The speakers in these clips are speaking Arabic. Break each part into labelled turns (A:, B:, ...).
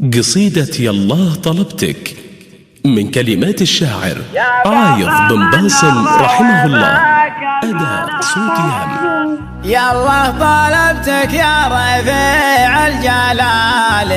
A: قصيدة يالله طلبتك من كلمات الشاعر عايض بن باسم رحمه الله. أداء صوت يام.
B: يا الله طلبتك يا رفيع الجلال،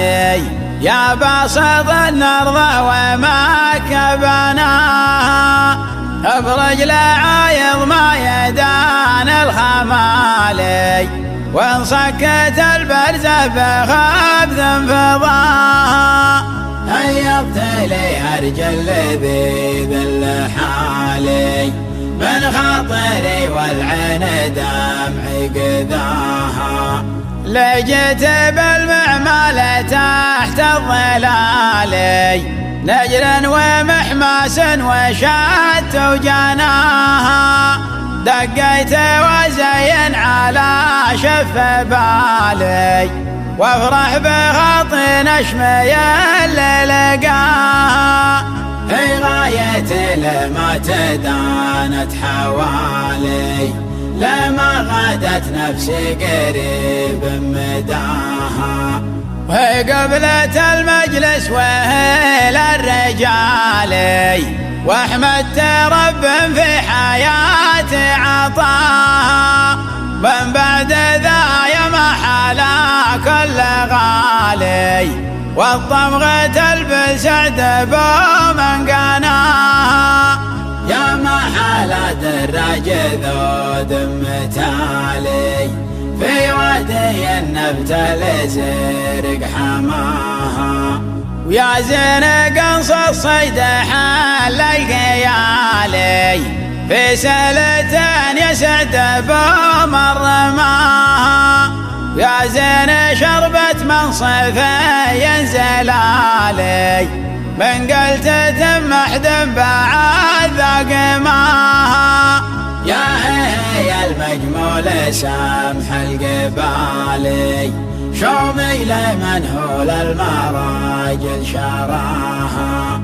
B: يا باسط النرض وما كبناها، افرج لعايض ما يدان الخمالي، وان صكت البرز بخبث فضاها، هيضت لي ارجل لذيذ الحالي، من خاطري والعين دمعي قذاها، لجيت بالمعمل تحت الظلال، نجر ومحماس وشات وجناها، دقيت وزين على شف بالي، وافرح بخط نشمي اللي لقاها، في غاية لما تدانت حوالي، لما غدت نفسي قريب مداها، وهي قبلة المجلس وهي للرجال، واحمدت رب في حياتي عطاها، من بعد ذا يا محلا كل غالي، والطمغة تلبس سعد بومن قناها، يا محلا دراج ذو متالي، في ودي النبت لزرق حماها، ويا زين قنص الصيد حل القيالي، في سلتين يسعد بومن رماها، يا زين شربت منصف ينزل علي، من قلتة محد بعد ذاق ماها، يا هي المجمول سمح القبالي، شومي لمنهول المراجل شراها،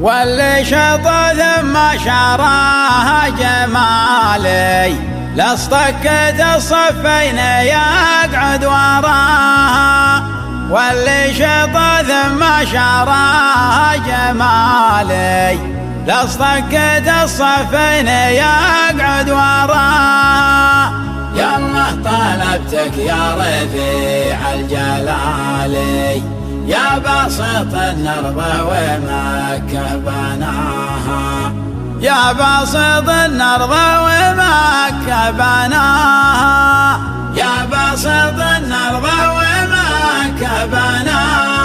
B: واللي شطى ثم شراها جمالي، لاصطكت الصفين يقعد وراها، واللي شطى ثم شراها جمالي، لاصطكت الصفين يقعد وراها، يا الله طلبتك يا رفيع الجلال، يا باسط النرض ومكة بناها، يا باسط النرض ومكة بناها، يا باسط النرض ومكة بناها.